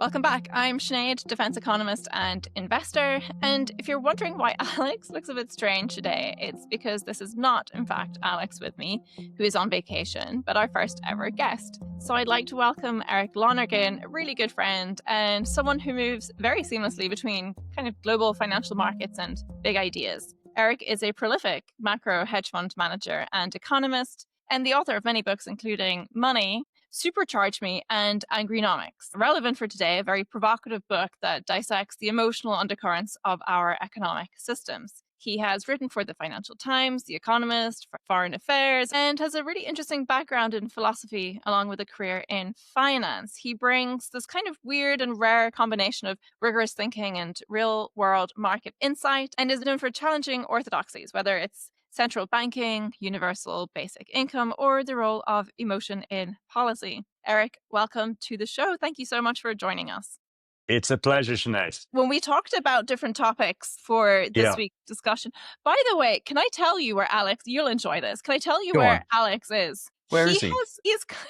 Welcome back. I'm Sinead, defense economist and investor. And if you're wondering why Alex looks a bit strange today, it's because this is not, in fact, Alex with me, who is on vacation, but our first ever guest. So I'd like to welcome Eric Lonergan, a really good friend and someone who moves very seamlessly between kind of global financial markets and big ideas. Eric is a prolific macro hedge fund manager and economist, and the author of many books, including Money, Supercharge Me, and Angrynomics. Relevant for today, a very provocative book that dissects the emotional undercurrents of our economic systems. He has written for the Financial Times, The Economist, for Foreign Affairs, and has a really interesting background in philosophy along with a career in finance. He brings this kind of weird and rare combination of rigorous thinking and real-world market insight, and is known for challenging orthodoxies, whether it's central banking, universal basic income, or the role of emotion in policy. Eric, welcome to the show. Thank you so much for joining us. It's a pleasure, Sinead. When we talked about different topics for this week's discussion, by the way, can I tell you where Alex, you'll enjoy this. Can I tell you Go where on. Alex is? Where is he?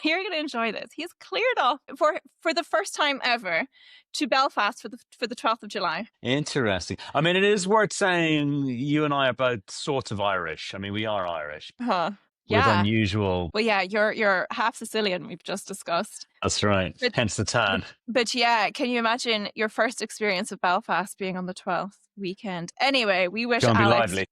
You're going to enjoy this. He's cleared off for the first time ever to Belfast for the 12th of July. Interesting. I mean, it is worth saying you and I are both sort of Irish. I mean, we are Irish. Huh. With Yeah. unusual. Well, yeah, you're half Sicilian, we've just discussed. That's right. Hence the tan. But yeah, can you imagine your first experience of Belfast being on the 12th weekend? Anyway, we wish Gonna be Alex lively.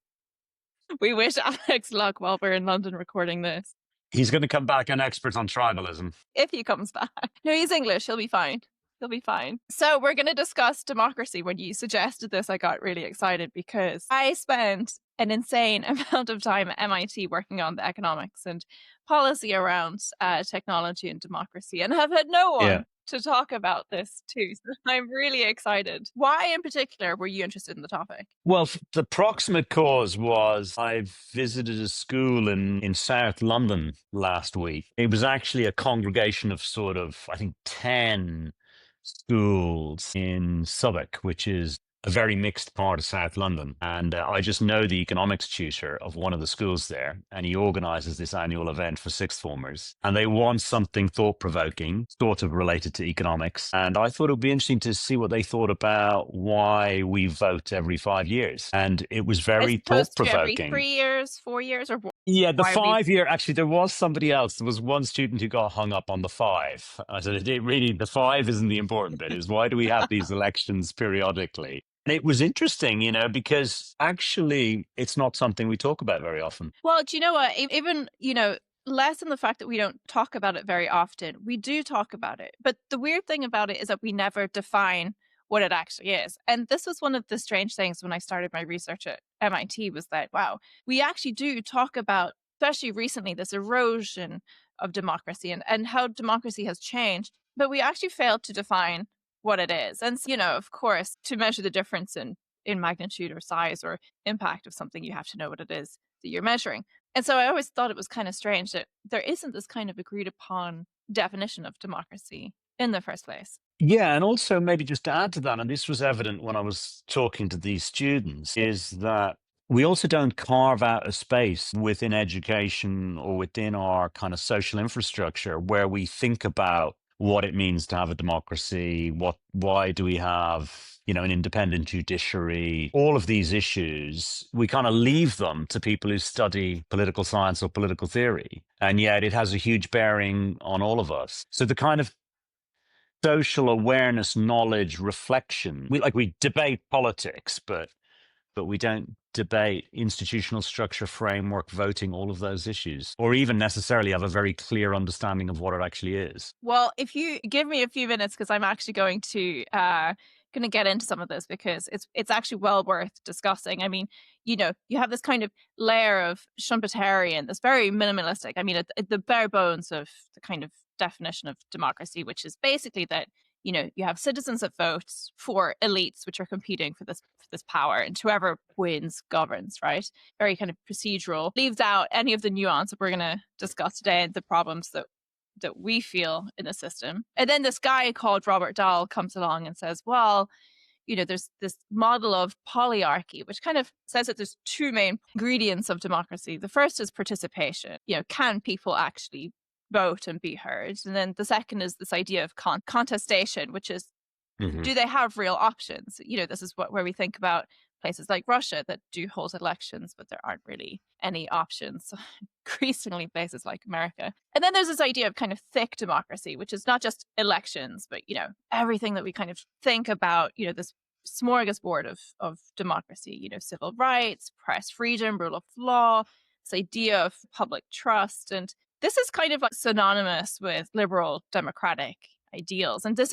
we wish Alex luck while we're in London recording this. He's going to come back an expert on tribalism. If he comes back. No, he's English. He'll be fine. He'll be fine. So we're going to discuss democracy. When you suggested this, I got really excited because I spent an insane amount of time at MIT working on the economics and policy around technology and democracy, and have had no one to talk about this too. So I'm really excited. Why in particular were you interested in the topic? Well, the proximate cause was I visited a school in South London last week. It was actually a congregation of sort of, I think, 10 schools in Southwark, which is a very mixed part of South London. And I just know the economics tutor of one of the schools there, and he organizes this annual event for sixth formers. And they want something thought-provoking, sort of related to economics. And I thought it would be interesting to see what they thought about why we vote every 5 years. And it was very thought-provoking. Every 3 years, 4 years, or yeah, the 5 year, actually, there was somebody else. There was one student who got hung up on the 5. I said, really, the 5 isn't the important bit, is why do we have these elections periodically? And it was interesting, because actually it's not something we talk about very often. Well, do you know what? Even, less than the fact that we don't talk about it very often, we do talk about it. But the weird thing about it is that we never define what it actually is. And this was one of the strange things when I started my research at MIT, was that, wow, we actually do talk about, especially recently, this erosion of democracy and how democracy has changed. But we actually failed to define what it is. And, of course, to measure the difference in magnitude or size or impact of something, you have to know what it is that you're measuring. And so I always thought it was kind of strange that there isn't this kind of agreed upon definition of democracy in the first place. Yeah, and also maybe just to add to that, and this was evident when I was talking to these students, is that we also don't carve out a space within education or within our kind of social infrastructure where we think about what it means to have a democracy, why do we have, an independent judiciary, all of these issues, we kind of leave them to people who study political science or political theory. And yet it has a huge bearing on all of us. So the kind of social awareness, knowledge, reflection, we debate politics, but we don't debate institutional structure, framework, voting, all of those issues, or even necessarily have a very clear understanding of what it actually is. Well, if you give me a few minutes, because I'm actually going to get into some of this, because it's actually well worth discussing. I mean, you have this kind of layer of Schumpeterian, this very minimalistic, I mean, at the bare bones of the kind of definition of democracy, which is basically that you have citizens that vote for elites which are competing for this power, and whoever wins governs, right? Very kind of procedural, leaves out any of the nuance that we're going to discuss today and the problems that we feel in the system. And then this guy called Robert Dahl comes along and says, well, there's this model of polyarchy, which kind of says that there's two main ingredients of democracy. The first is participation. Can people actually vote and be heard? And then the second is this idea of contestation, which is Hmm. do they have real options? This is where we think about places like Russia that do hold elections, but there aren't really any options. So increasingly places like America. And then there's this idea of kind of thick democracy, which is not just elections, but, everything that we kind of think about, this smorgasbord of democracy, civil rights, press freedom, rule of law, this idea of public trust. And this is kind of like synonymous with liberal democratic ideals. And this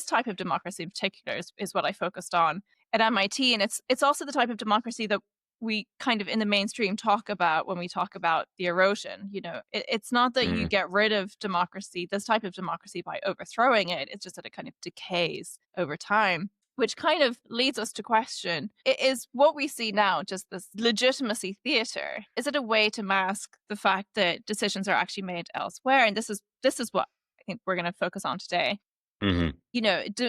type of democracy in particular is what I focused on at MIT. And it's also the type of democracy that we kind of in the mainstream talk about when we talk about the erosion. It's not that you Mm. get rid of democracy, this type of democracy, by overthrowing it. It's just that it kind of decays over time, which kind of leads us to question, is what we see now just this legitimacy theater? Is it a way to mask the fact that decisions are actually made elsewhere? And this is what I think we're going to focus on today. Hmm.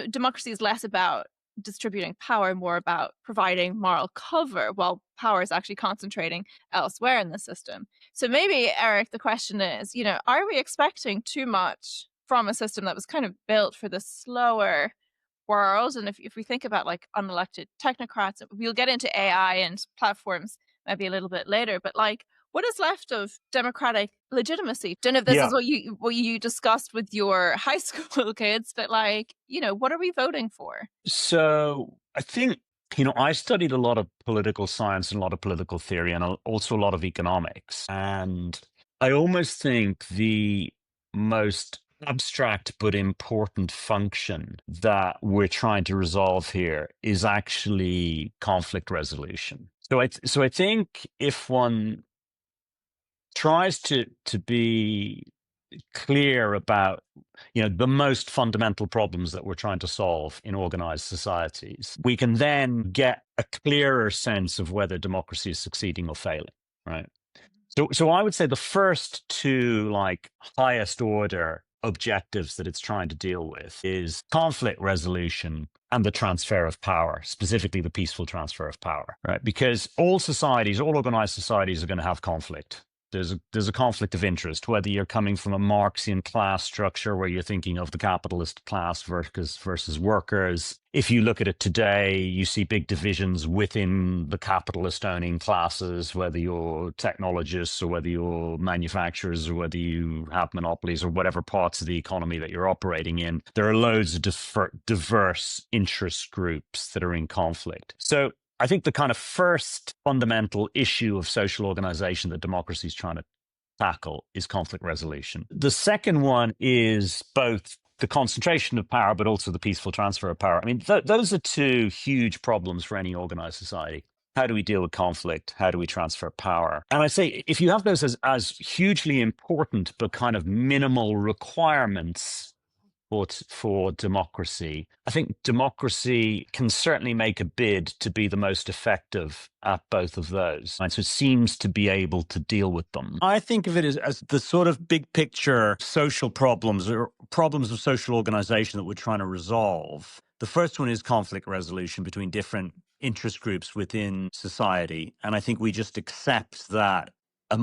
Democracy is less about distributing power, more about providing moral cover, while power is actually concentrating elsewhere in the system. So maybe, Eric, the question is, are we expecting too much from a system that was kind of built for the slower world? And if we think about like unelected technocrats, we'll get into AI and platforms maybe a little bit later, but like, what is left of democratic legitimacy? Don't know if this Yeah. is what you discussed with your high school kids, but like, what are we voting for? So I think, I studied a lot of political science and a lot of political theory and also a lot of economics. And I almost think the most abstract but important function that we're trying to resolve here is actually conflict resolution. So I think if one tries to be clear about the most fundamental problems that we're trying to solve in organized societies, we can then get a clearer sense of whether democracy is succeeding or failing, right? So I would say the first two like highest order objectives that it's trying to deal with is conflict resolution and the transfer of power, specifically the peaceful transfer of power, right? Because all organized societies are going to have conflict. There's a conflict of interest, whether you're coming from a Marxian class structure where you're thinking of the capitalist class versus workers. If you look at it today, you see big divisions within the capitalist owning classes, whether you're technologists or whether you're manufacturers or whether you have monopolies or whatever parts of the economy that you're operating in. There are loads of diverse interest groups that are in conflict. So I think the kind of first fundamental issue of social organization that democracy is trying to tackle is conflict resolution. The second one is both the concentration of power, but also the peaceful transfer of power. I mean, those are two huge problems for any organized society. How do we deal with conflict? How do we transfer power? And I say, if you have those as hugely important, but kind of minimal requirements for democracy, I think democracy can certainly make a bid to be the most effective at both of those. And so it seems to be able to deal with them. I think of it as the sort of big picture social problems or problems of social organization that we're trying to resolve. The first one is conflict resolution between different interest groups within society. And I think we just accept that a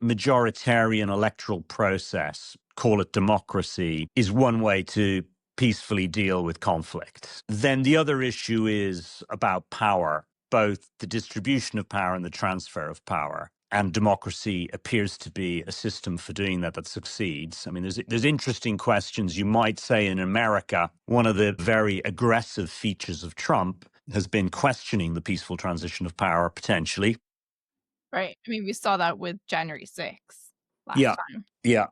majoritarian electoral process, call it democracy, is one way to peacefully deal with conflict. Then the other issue is about power, both the distribution of power and the transfer of power. And democracy appears to be a system for doing that succeeds. I mean, there's interesting questions. You might say in America, one of the very aggressive features of Trump has been questioning the peaceful transition of power, potentially. Right. I mean, we saw that with January 6th last time. Yeah.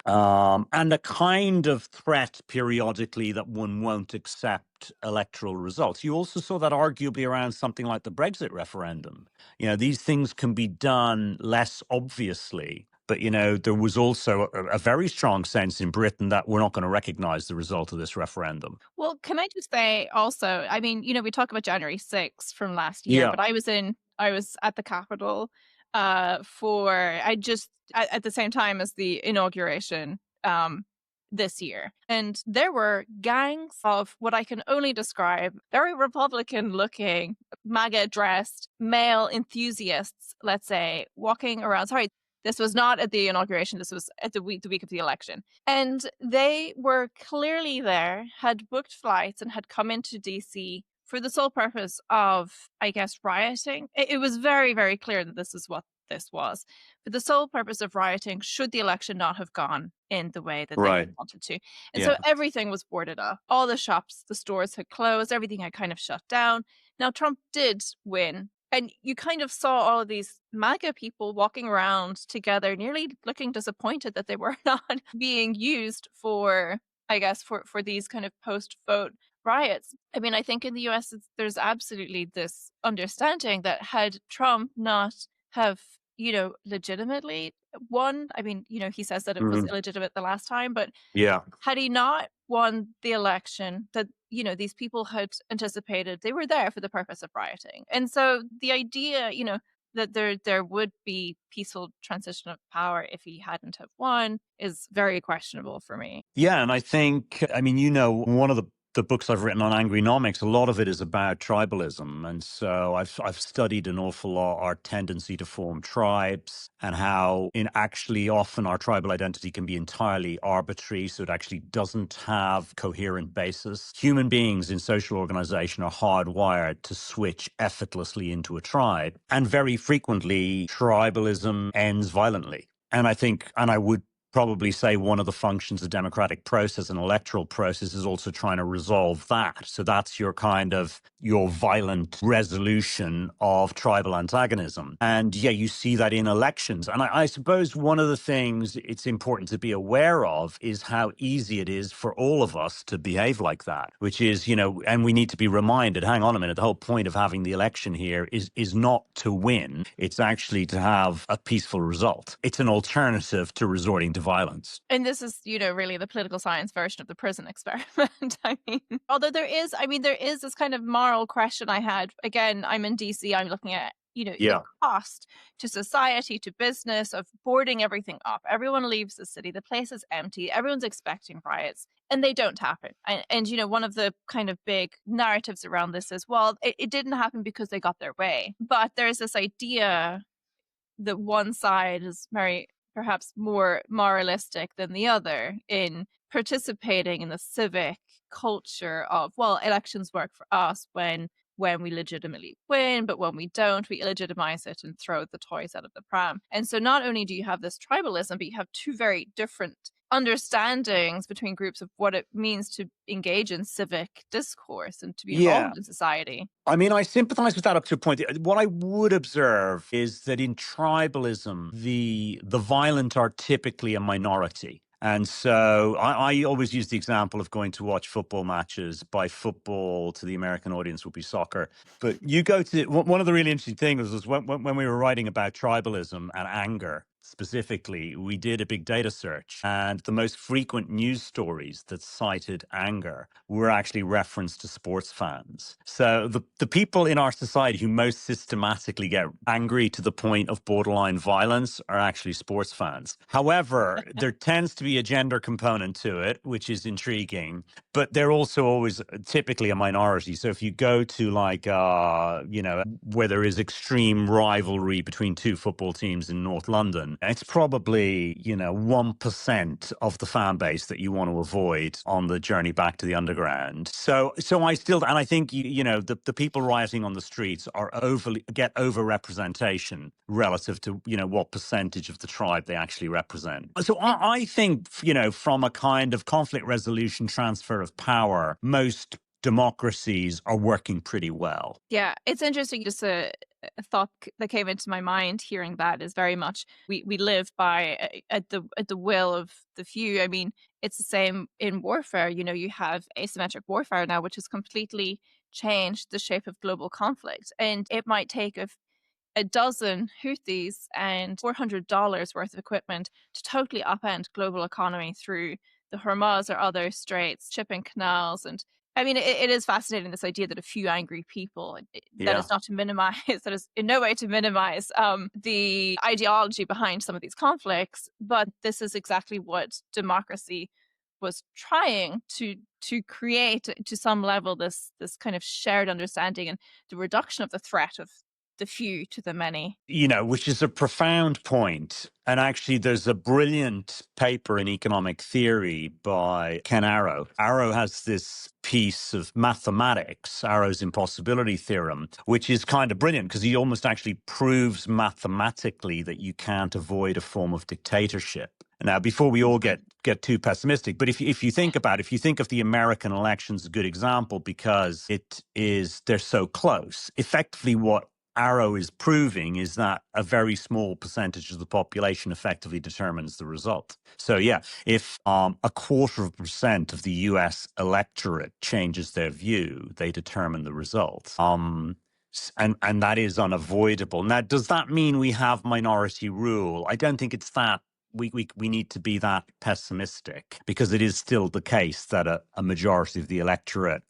And a kind of threat periodically that one won't accept electoral results. You also saw that arguably around something like the Brexit referendum. These things can be done less obviously, but, there was also a very strong sense in Britain that we're not going to recognize the result of this referendum. Well, can I just say also, I mean, we talk about January 6th from last year, but I was at the Capitol at the same time as the inauguration this year. And there were gangs of what I can only describe very Republican looking, MAGA dressed male enthusiasts, let's say, walking around. Sorry, This was not at the inauguration. This was at the week of the election. And they were clearly there, had booked flights, and had come into DC for the sole purpose of, I guess, rioting. It was very, very clear that this is what this was, for the sole purpose of rioting should the election not have gone in the way that they Right. wanted to. And so Yeah. everything was boarded up. All the shops, the stores had closed, everything had kind of shut down. Now, Trump did win. And you kind of saw all of these MAGA people walking around together, nearly looking disappointed that they were not being used for, I guess, for these kind of post-vote riots. I mean, I think in the US, there's absolutely this understanding that had Trump not have, legitimately won, I mean, he says that it was Mhm. illegitimate the last time, but Yeah. had he not won the election, that, these people had anticipated they were there for the purpose of rioting. And so the idea, that there would be peaceful transition of power if he hadn't have won is very questionable for me. Yeah, and I think, I mean, one of the books I've written on Angrynomics, a lot of it is about tribalism. And so I've studied an awful lot our tendency to form tribes and how in actually often our tribal identity can be entirely arbitrary. So it actually doesn't have coherent basis. Human beings in social organization are hardwired to switch effortlessly into a tribe. And very frequently, tribalism ends violently. And I would probably say one of the functions of democratic process and electoral process is also trying to resolve that. So that's your violent resolution of tribal antagonism. And yeah, you see that in elections. And I suppose one of the things it's important to be aware of is how easy it is for all of us to behave like that, which is, and we need to be reminded, hang on a minute, the whole point of having the election here is not to win. It's actually to have a peaceful result. It's an alternative to resorting to violence. And this is, really the political science version of the prison experiment. I mean, although there is this kind of moral question I had. Again, I'm in DC, I'm looking at, the Yeah. cost to society, to business of boarding everything up. Everyone leaves the city, the place is empty, everyone's expecting riots, and they don't happen. And one of the kind of big narratives around this is, well, it didn't happen because they got their way. But there's this idea that one side is very perhaps more moralistic than the other in participating in the civic culture of, well, elections work for us when we legitimately win, but when we don't, we illegitimize it and throw the toys out of the pram. And so not only do you have this tribalism, but you have two very different understandings between groups of what it means to engage in civic discourse and to be Yeah. involved in society. I mean, I sympathize with that up to a point. What I would observe is that in tribalism, the violent are typically a minority. And so I always use the example of going to watch football matches. By football, to the American audience, would be soccer. But you go to one of the really interesting things was when we were writing about tribalism and anger specifically, we did a big data search, and the most frequent news stories that cited anger were actually referenced to sports fans. So the people in our society who most systematically get angry to the point of borderline violence are actually sports fans. However, there tends to be a gender component to it, which is intriguing, but they're also always typically a minority. So if you go to where there is extreme rivalry between two football teams in North London, it's probably, 1% of the fan base that you want to avoid on the journey back to the underground. So I think, the people rioting on the streets get overrepresentation relative to, what percentage of the tribe they actually represent. So I think, from a kind of conflict resolution, transfer of power, most democracies are working pretty well. Yeah, it's interesting. Just a thought that came into my mind hearing that is very much we live by at the will of the few. I mean, it's the same in warfare. You have asymmetric warfare now, which has completely changed the shape of global conflict, and it might take a dozen Houthis and $400 worth of equipment to totally upend global economy through the Hormuz or other straits, shipping canals. And I mean, it is fascinating, this idea that a few angry people, that is not to minimize, that is in no way to minimize the ideology behind some of these conflicts, but this is exactly what democracy was trying to create to some level, this kind of shared understanding and the reduction of the threat of the few to the many. Which is a profound point. And actually, there's a brilliant paper in economic theory by Ken Arrow. Arrow has this piece of mathematics, Arrow's impossibility theorem, which is kind of brilliant because he almost actually proves mathematically that you can't avoid a form of dictatorship. Now, before we all get too pessimistic, but if you think about it, if you think of the American elections as a good example because they're so close, effectively what Arrow is proving is that a very small percentage of the population effectively determines the result. So yeah, if 0.25% of the US electorate changes their view, they determine the result. And that is unavoidable. Now, does that mean we have minority rule? I don't think it's that. We need to be that pessimistic because it is still the case that a majority of the electorate,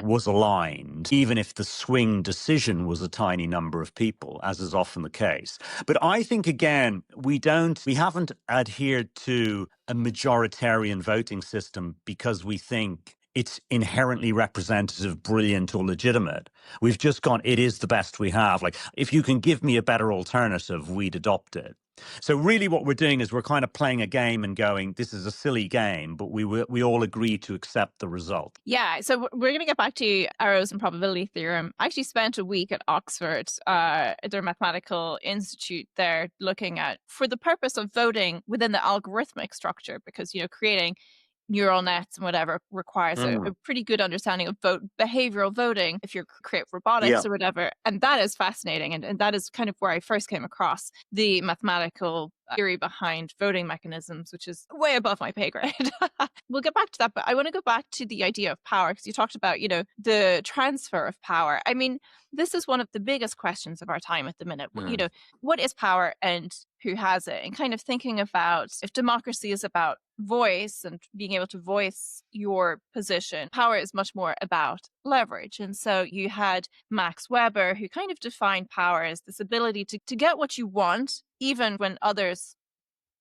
was aligned, even if the swing decision was a tiny number of people, as is often the case. But I think, again, we haven't adhered to a majoritarian voting system because we think it's inherently representative, brilliant, or legitimate. We've just gone, it is the best we have. Like, if you can give me a better alternative, we'd adopt it. So really what we're doing is we're kind of playing a game and going, this is a silly game, but we all agree to accept the result. Yeah, so we're going to get back to Arrow's improbability theorem. I actually spent a week at Oxford, at their mathematical institute there, looking at, for the purpose of voting within the algorithmic structure, because, creating neural nets and whatever requires a pretty good understanding of behavioral voting if you create robotics or whatever. And that is fascinating. And that is kind of where I first came across the mathematical theory behind voting mechanisms, which is way above my pay grade. We'll get back to that, but I want to go back to the idea of power, because you talked about, the transfer of power. I mean, this is one of the biggest questions of our time at the minute. What is power and who has it? And kind of thinking about if democracy is about voice and being able to voice your position, power is much more about leverage. And so you had Max Weber, who kind of defined power as this ability to get what you want, even when others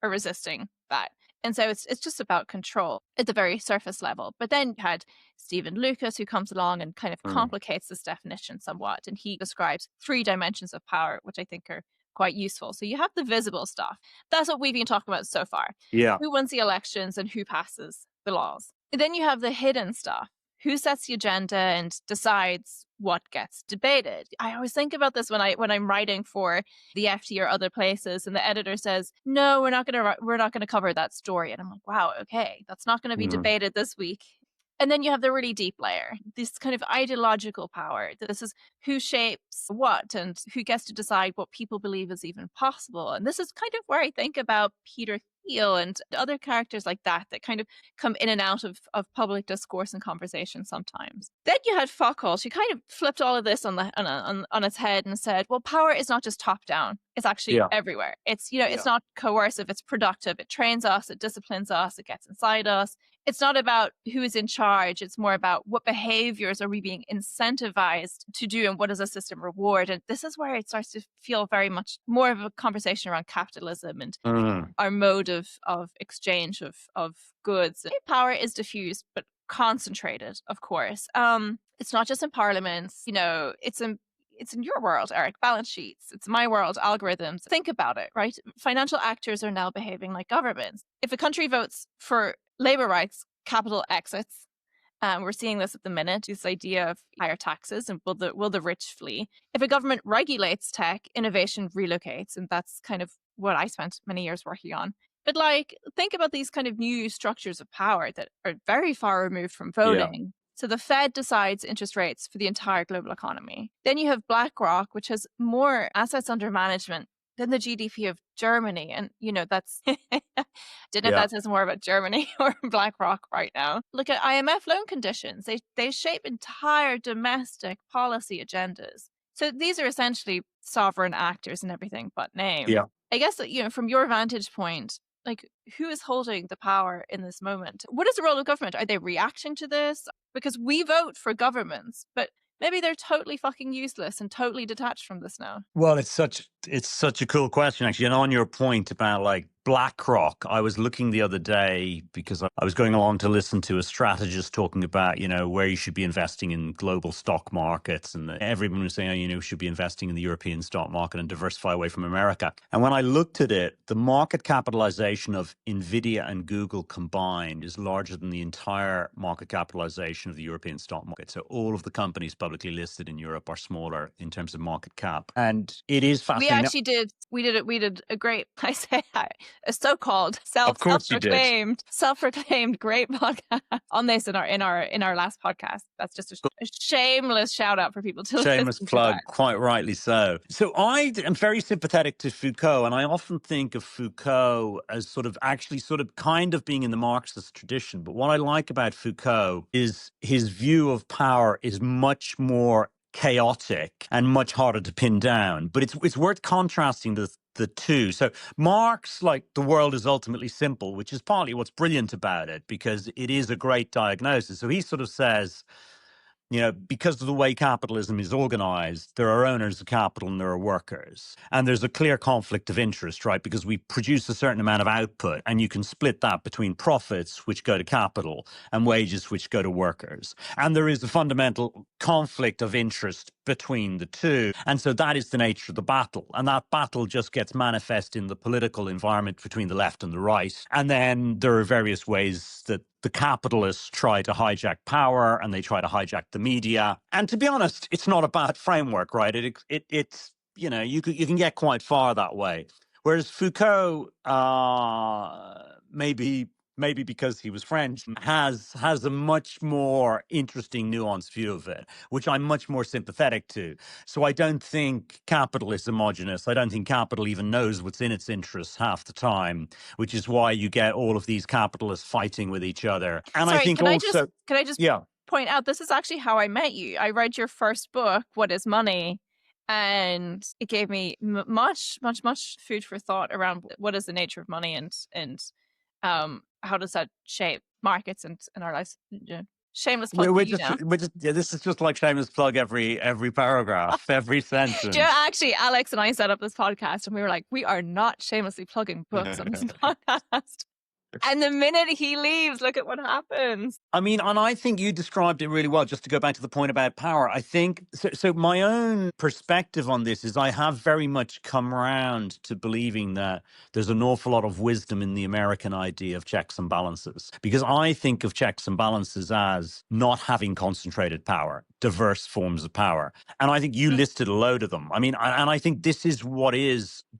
are resisting that. And so it's just about control at the very surface level. But then you had Stephen Lucas, who comes along and kind of complicates this definition somewhat. And he describes 3 dimensions of power, which I think are quite useful. So you have the visible stuff. That's what we've been talking about so far. Yeah. Who wins the elections and who passes the laws. And then you have the hidden stuff. Who sets the agenda and decides what gets debated? I always think about this when I'm writing for the FT or other places, and the editor says, "No, we're not going to cover that story." And I'm like, "Wow, okay, that's not going to be debated this week." And then you have the really deep layer, this kind of ideological power. This is who shapes what and who gets to decide what people believe is even possible. And this is kind of where I think about Peter Thiel and other characters like that kind of come in and out of public discourse and conversation sometimes. Then you had Foucault, who kind of flipped all of this on its head and said, well, power is not just top down. It's actually everywhere. It's, it's not coercive, it's productive. It trains us, it disciplines us, it gets inside us. It's not about who is in charge. It's more about what behaviors are we being incentivized to do and what does the system reward. And this is where it starts to feel very much more of a conversation around capitalism and our mode of exchange of goods. Power is diffused, but concentrated, of course. It's not just in parliaments, it's in your world, Eric, balance sheets. It's my world, algorithms. Think about it, right? Financial actors are now behaving like governments. If a country votes for labor rights, capital exits. We're seeing this at the minute, this idea of higher taxes and will the rich flee. If a government regulates tech, innovation relocates. And that's kind of what I spent many years working on. But think about these kind of new structures of power that are very far removed from voting. Yeah. So the Fed decides interest rates for the entire global economy. Then you have BlackRock, which has more assets under management than the GDP of Germany. And, that's, didn't know if that says more about Germany or BlackRock right now. Look at IMF loan conditions. They shape entire domestic policy agendas. So these are essentially sovereign actors and everything but name. Yeah. I guess that, from your vantage point, who is holding the power in this moment? What is the role of government? Are they reacting to this? Because we vote for governments, but maybe they're totally fucking useless and totally detached from this now. Well, it's such It's such a cool question, actually. And on your point about like BlackRock, I was looking the other day because I was going along to listen to a strategist talking about, where you should be investing in global stock markets. And everyone was saying, you should be investing in the European stock market and diversify away from America. And when I looked at it, the market capitalization of NVIDIA and Google combined is larger than the entire market capitalization of the European stock market. So all of the companies publicly listed in Europe are smaller in terms of market cap. And it is We fascinating. actually did. We did a great. I say a so-called Of course you did. self-proclaimed great podcast on this in our last podcast. That's just a shameless shout out for people to Shameless listen plug, to that. quite rightly so. So I am very sympathetic to Foucault, and I often think of Foucault as sort of kind of being in the Marxist tradition. But what I like about Foucault is his view of power is much more chaotic and much harder to pin down. But it's worth contrasting the two. So Marx, like, the world is ultimately simple, which is partly what's brilliant about it, because it is a great diagnosis. So he sort of says, because of the way capitalism is organized, there are owners of capital and there are workers. And there's a clear conflict of interest, right? Because we produce a certain amount of output, and you can split that between profits, which go to capital, and wages, which go to workers. And there is a fundamental conflict of interest between the two. And so that is the nature of the battle. And that battle just gets manifest in the political environment between the left and the right. And then there are various ways that the capitalists try to hijack power, and they try to hijack the media. And to be honest, it's not a bad framework, right? It's you can get quite far that way. Whereas Foucault, maybe because he was French, has a much more interesting, nuanced view of it, which I'm much more sympathetic to. So I don't think capital is homogenous. I don't think capital even knows what's in its interests half the time, which is why you get all of these capitalists fighting with each other. And Sorry, I think can also, I just yeah. point out, this is actually how I met you. I read your first book, What is Money? And it gave me much food for thought around what is the nature of money, and how does that shape markets and our lives. Shameless plug. This is just like shameless plug every paragraph, every sentence. Actually, Alex and I set up this podcast, and we were like, we are not shamelessly plugging books on this podcast. And the minute he leaves, look at what happens. I mean, and I think you described it really well, just to go back to the point about power. I think, so my own perspective on this is I have very much come around to believing that there's an awful lot of wisdom in the American idea of checks and balances, because I think of checks and balances as not having concentrated power, diverse forms of power. And I think you listed a load of them. I mean, and I think this is what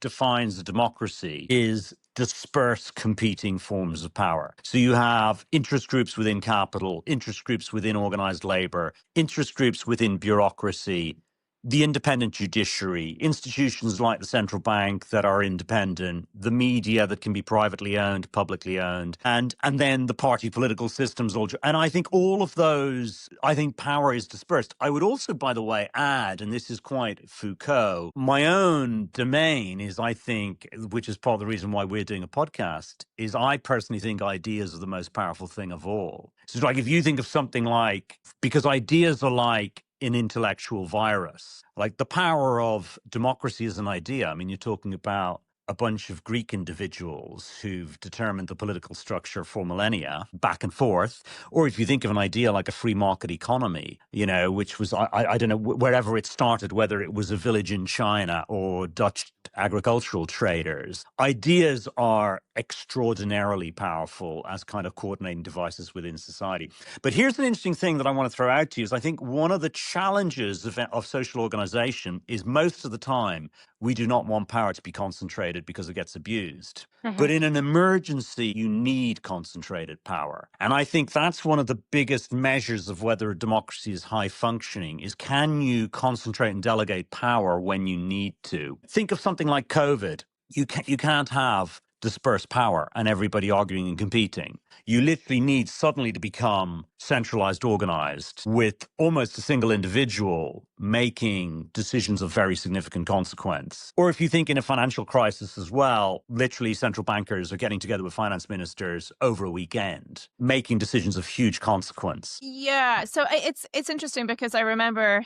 defines a democracy, is disperse competing forms of power. So you have interest groups within capital, interest groups within organized labor, interest groups within bureaucracy, the independent judiciary, institutions like the central bank that are independent, the media that can be privately owned, publicly owned, and then the party political systems. And I think all of those, I think power is dispersed. I would also, by the way, add, and this is quite Foucault, my own domain is, I think, which is part of the reason why we're doing a podcast, is I personally think ideas are the most powerful thing of all. So like, if you think of something like, because ideas are like an intellectual virus, like the power of democracy as an idea. I mean, you're talking about a bunch of Greek individuals who've determined the political structure for millennia, back and forth. Or if you think of an idea like a free market economy, which was, I don't know, wherever it started, whether it was a village in China or Dutch agricultural traders, ideas are extraordinarily powerful as kind of coordinating devices within society. But here's an interesting thing that I want to throw out to you is I think one of the challenges of social organization is most of the time we do not want power to be concentrated because it gets abused. Mm-hmm. But in an emergency, you need concentrated power. And I think that's one of the biggest measures of whether a democracy is high functioning, is can you concentrate and delegate power when you need to? Think of something like COVID. You can't have dispersed power and everybody arguing and competing. You literally need suddenly to become centralized, organized, with almost a single individual making decisions of very significant consequence. Or if you think in a financial crisis as well, literally central bankers are getting together with finance ministers over a weekend, making decisions of huge consequence. Yeah, so it's interesting because I remember,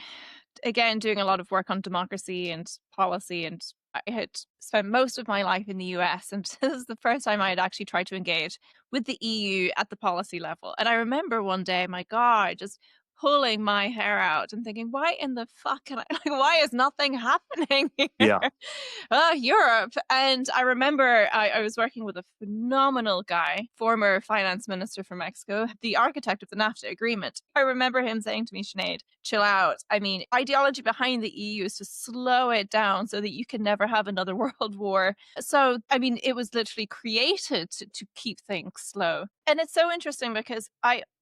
again, doing a lot of work on democracy and policy and I had spent most of my life in the US, and this is the first time I had actually tried to engage with the EU at the policy level. And I remember one day, my God, just pulling my hair out and thinking, why in the fuck can I, like, why is nothing happening here? Yeah. Europe. And I remember I was working with a phenomenal guy, former finance minister from Mexico, the architect of the NAFTA agreement. I remember him saying to me, Sinead, chill out. I mean, ideology behind the EU is to slow it down so that you can never have another world war. So, I mean, it was literally created to keep things slow. And it's so interesting because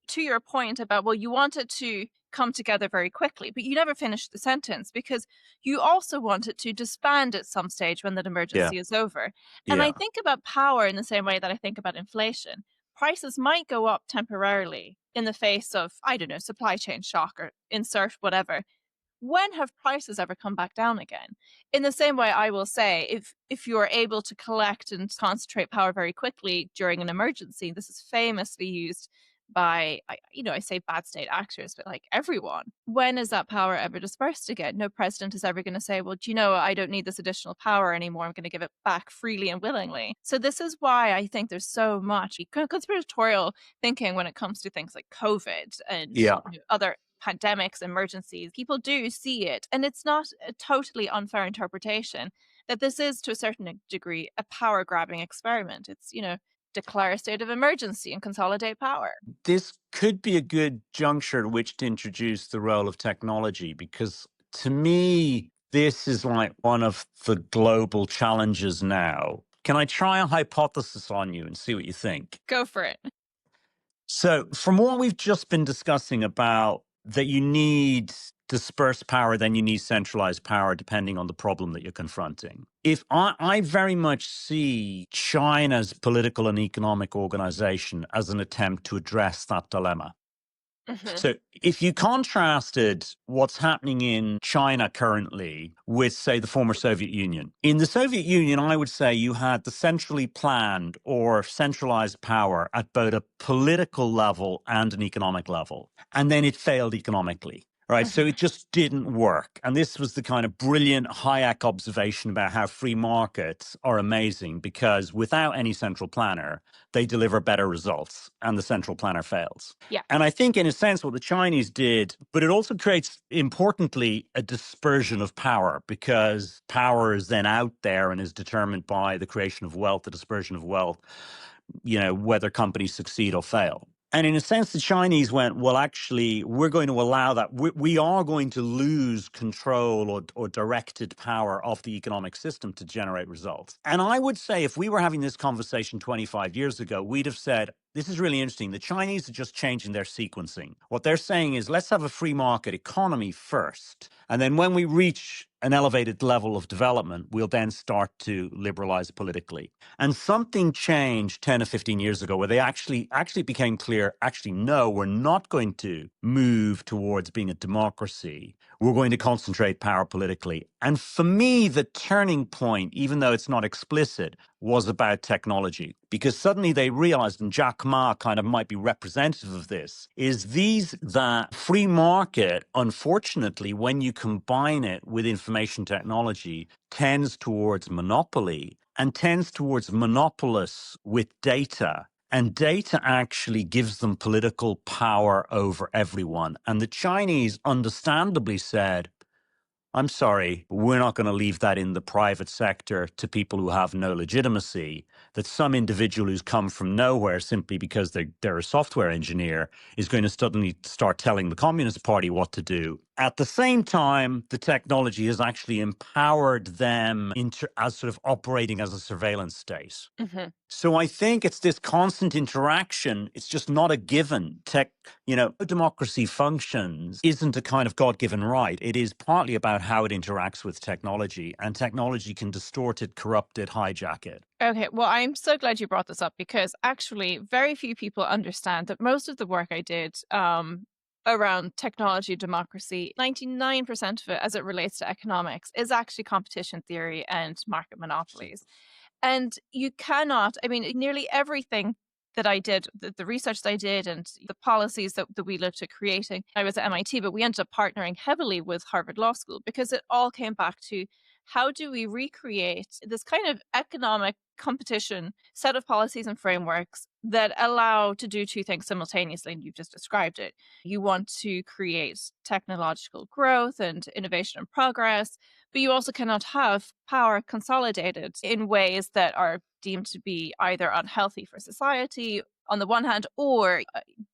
to your point about, well, you wanted to come together very quickly, but you never finished the sentence because you also want it to disband at some stage when that emergency is over. And I think about power in the same way that I think about inflation. Prices might go up temporarily in the face of, I don't know, supply chain shock or insert whatever. When have prices ever come back down again? In the same way, I will say, if you're able to collect and concentrate power very quickly during an emergency, this is famously used by, I say bad state actors, but like everyone. When is that power ever dispersed again? No president is ever going to say, well, do you know, I don't need this additional power anymore. I'm going to give it back freely and willingly. So this is why I think there's so much conspiratorial thinking when it comes to things like COVID and other pandemics, emergencies. People do see it. And it's not a totally unfair interpretation that this is, to a certain degree, a power grabbing experiment. It's, declare a state of emergency and consolidate power. This could be a good juncture at which to introduce the role of technology, because to me, this is like one of the global challenges now. Can I try a hypothesis on you and see what you think? Go for it. So, from what we've just been discussing about that you need dispersed power, then you need centralized power, depending on the problem that you're confronting. If I very much see China's political and economic organization as an attempt to address that dilemma. Mhm. So if you contrasted what's happening in China currently with, say, the former Soviet Union, in the Soviet Union, I would say you had the centrally planned or centralized power at both a political level and an economic level. And then it failed economically. Right. So it just didn't work. And this was the kind of brilliant Hayek observation about how free markets are amazing, because without any central planner, they deliver better results and the central planner fails. Yeah. And I think in a sense what the Chinese did, but it also creates, importantly, a dispersion of power, because power is then out there and is determined by the creation of wealth, the dispersion of wealth, whether companies succeed or fail. And in a sense, the Chinese went, well, actually, we're going to allow that. We are going to lose control or directed power of the economic system to generate results. And I would say if we were having this conversation 25 years ago, we'd have said, this is really interesting. The Chinese are just changing their sequencing. What they're saying is, let's have a free market economy first. And then when we reach an elevated level of development, we'll then start to liberalize politically. And something changed 10 or 15 years ago where they actually became clear, no, we're not going to move towards being a democracy. We're going to concentrate power politically. And for me, the turning point, even though it's not explicit, was about technology. Because suddenly they realized, and Jack Ma kind of might be representative of this, is that free market, unfortunately, when you combine it with information technology, tends towards monopoly and tends towards monopolists with data. And data actually gives them political power over everyone. And the Chinese understandably said, I'm sorry, we're not going to leave that in the private sector to people who have no legitimacy, that some individual who's come from nowhere simply because they're a software engineer is going to suddenly start telling the Communist Party what to do. At the same time, the technology has actually empowered them as sort of operating as a surveillance state. Mm-hmm. So I think it's this constant interaction. It's just not a given. Democracy functions isn't a kind of God-given right. It is partly about how it interacts with technology, and technology can distort it, corrupt it, hijack it. Okay, well, I'm so glad you brought this up, because actually very few people understand that most of the work I did around technology, democracy, 99% of it as it relates to economics is actually competition theory and market monopolies. And you cannot, nearly everything that I did, the research that I did and the policies that we looked at creating, I was at MIT, but we ended up partnering heavily with Harvard Law School because it all came back to how do we recreate this kind of economic competition set of policies and frameworks that allow to do two things simultaneously, and you've just described it. You want to create technological growth and innovation and progress, but you also cannot have power consolidated in ways that are deemed to be either unhealthy for society on the one hand, or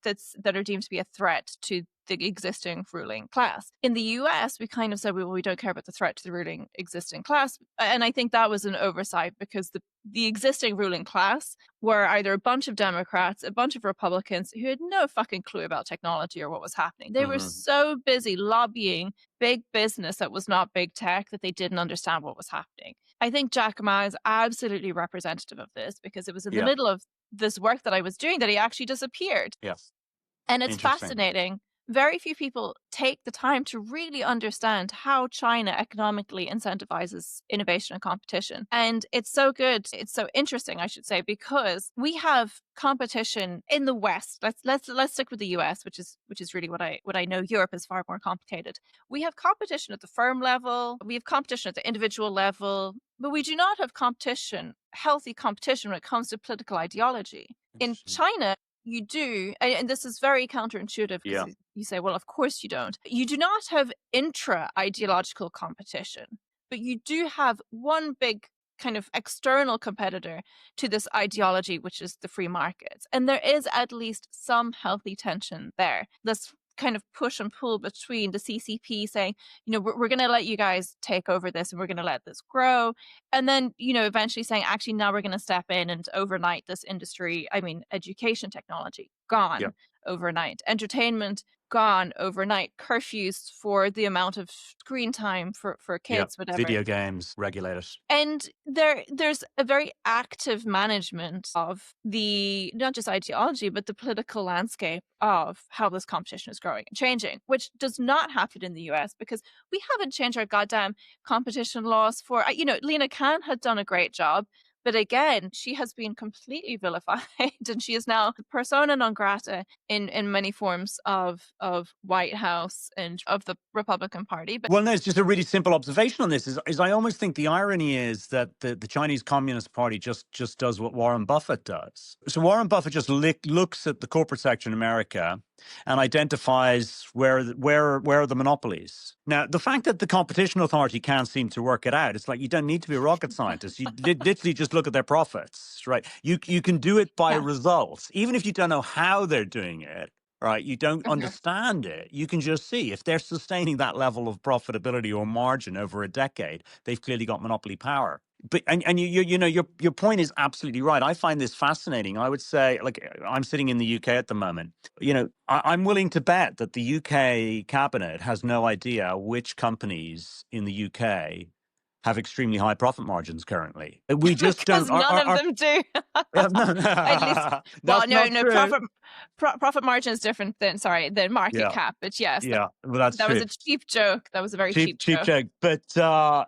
that are deemed to be a threat to the existing ruling class. In the US, we kind of said, well, we don't care about the threat to the ruling existing class. And I think that was an oversight, because the existing ruling class were either a bunch of Democrats, a bunch of Republicans who had no fucking clue about technology or what was happening. They were so busy lobbying big business that was not big tech that they didn't understand what was happening. I think Jack Ma is absolutely representative of this, because it was in the middle of this work that I was doing that he actually disappeared. Yes. And it's Interesting. fascinating. Very few people take the time to really understand how China economically incentivizes innovation and competition. And it's so good. It's so interesting, I should say, because we have competition in the West. Let's stick with the US, which is really what I know. Europe is far more complicated. We have competition at the firm level. We have competition at the individual level, but we do not have competition, healthy competition, when it comes to political ideology. In China, you do, and this is very counterintuitive, because you say, well, of course you don't. You do not have intra-ideological competition, but you do have one big kind of external competitor to this ideology, which is the free markets. And there is at least some healthy tension there. This kind of push and pull between the CCP saying, we're going to let you guys take over this and we're going to let this grow. And then, eventually saying, actually, now we're going to step in and overnight this industry. I mean, education technology, gone overnight. Entertainment, gone overnight. Curfews for the amount of screen time for kids, whatever. Video games, regulators. And there's a very active management of the, not just ideology, but the political landscape of how this competition is growing and changing, which does not happen in the US, because we haven't changed our goddamn competition laws for, Lena Khan had done a great job. But again, she has been completely vilified, and she is now persona non grata in many forms of White House and of the Republican Party. But well, no, it's just a really simple observation on this. Is I almost think the irony is that the Chinese Communist Party just does what Warren Buffett does. So Warren Buffett just looks at the corporate sector in America and identifies where are the monopolies. Now, the fact that the Competition Authority can't seem to work it out, it's like you don't need to be a rocket scientist. You literally just look at their profits, right? You can do it by results, even if you don't know how they're doing it. Right, you don't understand it. You can just see if they're sustaining that level of profitability or margin over a decade, they've clearly got monopoly power. But and your point is absolutely right. I find this fascinating. I would say, like, I'm sitting in the UK at the moment. I'm willing to bet that the UK cabinet has no idea which companies in the UK have extremely high profit margins currently. We just because don't. none of them do. At least, well, no. Profit margin is different than market cap. But yes, well, that's that true. was a cheap joke. That was a very cheap joke. But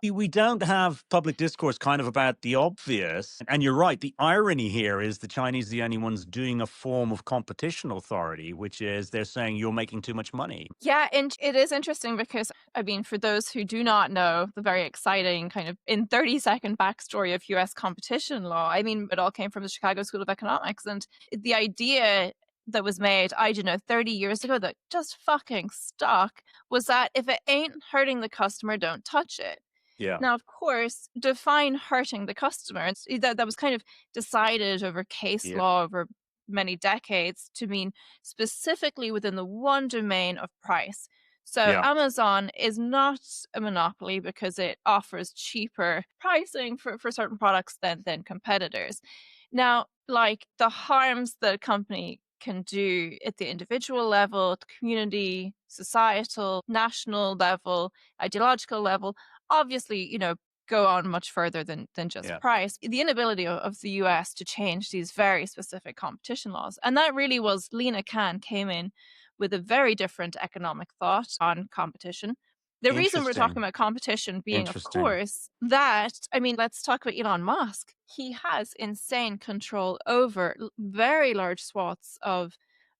we don't have public discourse kind of about the obvious. And you're right. The irony here is the Chinese are the only ones doing a form of competition authority, which is they're saying you're making too much money. Yeah, and it is interesting because, I mean, for those who do not know the very exciting kind of in 30-second backstory of US competition law, I mean, it all came from the Chicago School of Economics. And the idea that was made, 30 years ago that just fucking stuck was that if it ain't hurting the customer, don't touch it. Yeah. Now, of course, define hurting the customer. That was kind of decided over case law over many decades to mean specifically within the one domain of price. So Amazon is not a monopoly because it offers cheaper pricing for certain products than competitors. Now, like the harms that a company can do at the individual level, the community, societal, national level, ideological level, obviously, go on much further than just price. The inability of the US to change these very specific competition laws. And that really was, Lena Khan came in with a very different economic thought on competition. The reason we're talking about competition being, of course, that, I mean, let's talk about Elon Musk. He has insane control over very large swaths of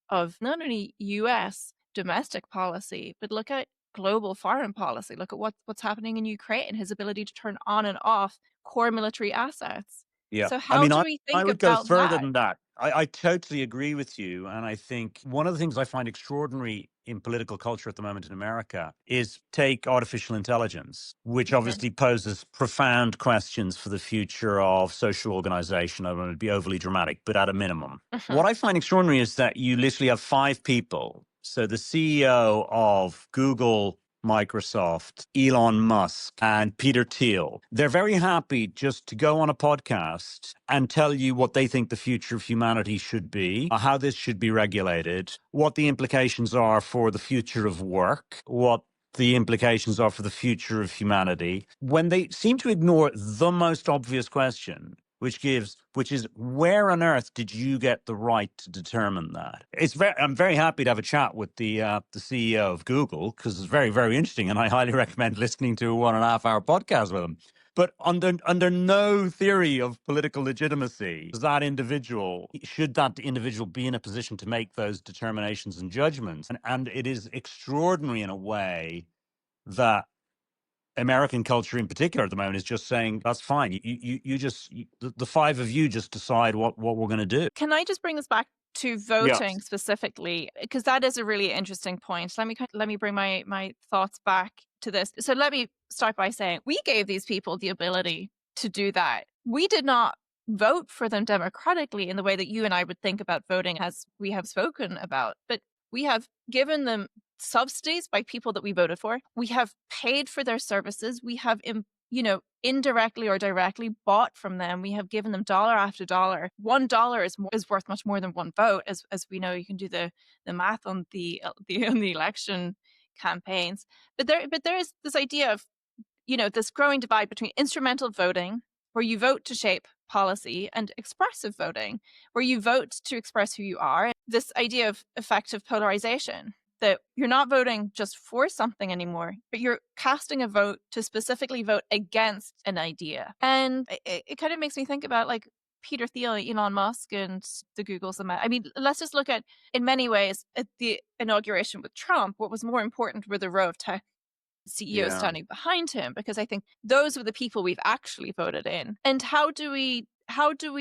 not only US domestic policy, but look at global foreign policy. Look at what's happening in Ukraine, his ability to turn on and off core military assets. Yeah. So I how mean, do I, we I think would go about further that? than that. I totally agree with you. And I think one of the things I find extraordinary in political culture at the moment in America is take artificial intelligence, which Mhm, obviously poses profound questions for the future of social organization. I don't want to be overly dramatic, but at a minimum. mhm. What I find extraordinary is that you literally have five people. So the CEO of Google, Microsoft, Elon Musk, and Peter Thiel. They're very happy just to go on a podcast and tell you what they think the future of humanity should be, how this should be regulated, what the implications are for the future of work, what the implications are for the future of humanity, when they seem to ignore the most obvious question, which is where on earth did you get the right to determine that? I'm very happy to have a chat with the CEO of Google because it's very, very interesting, and I highly recommend listening to a 1.5 hour podcast with him. But under no theory of political legitimacy does that individual should that individual be in a position to make those determinations and judgments. And it is extraordinary in a way that American culture in particular at the moment is just saying that's fine. The five of you just decide what we're going to do. Can I just bring us back to Yeah. voting specifically? Because that is a really interesting point. Let me bring my thoughts back to this. So let me start by saying we gave these people the ability to do that. We did not vote for them democratically in the way that you and I would think about voting, as we have spoken about, but we have given them subsidies by people that we voted for. We have paid for their services. We have indirectly or directly bought from them. We have given them dollar after dollar. $1 is worth much more than one vote, as we know. You can do the math on the on the election campaigns. But there is this idea of this growing divide between instrumental voting, where you vote to shape policy, and expressive voting, where you vote to express who you are. This idea of effective polarization, that you're not voting just for something anymore, but you're casting a vote to specifically vote against an idea. And it kind of makes me think about like Peter Thiel, Elon Musk, and the Googles. I mean, let's just look at, in many ways, at the inauguration with Trump. What was more important were the row of tech CEOs Yeah. standing behind him, because I think those were the people we've actually voted in. And how do we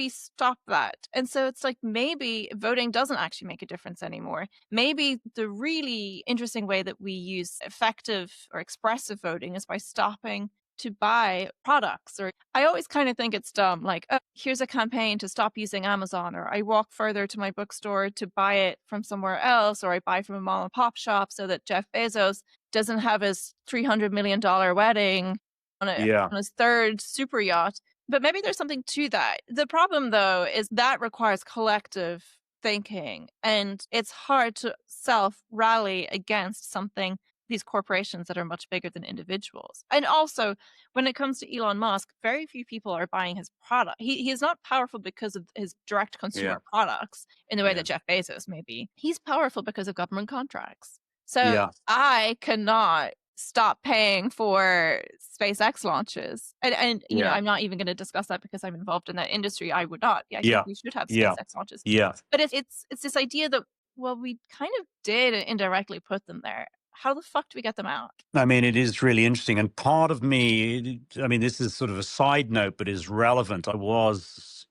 stop that? And so it's like, maybe voting doesn't actually make a difference anymore. Maybe the really interesting way that we use effective or expressive voting is by stopping to buy products. Or I always kind of think it's dumb, like, oh, here's a campaign to stop using Amazon, or I walk further to my bookstore to buy it from somewhere else, or I buy from a mom and pop shop so that Jeff Bezos doesn't have his $300 million wedding on Yeah. his third super yacht. But maybe there's something to that. The problem, though, is that requires collective thinking, and it's hard to self-rally against something, these corporations that are much bigger than individuals. And also, when it comes to Elon Musk, very few people are buying his product. He is not powerful because of his direct consumer products in the way Yeah. that Jeff Bezos may be. He's powerful because of government contracts. So Yeah. I cannot stop paying for SpaceX launches. And Yeah. I'm not even going to discuss that because I'm involved in that industry. I would not. I Yeah. think we should have Yeah. SpaceX launches. Yeah. But it's this idea that, well, we kind of did indirectly put them there. How the fuck do we get them out? I mean, it is really interesting. And part of me, I mean, this is sort of a side note, but is relevant.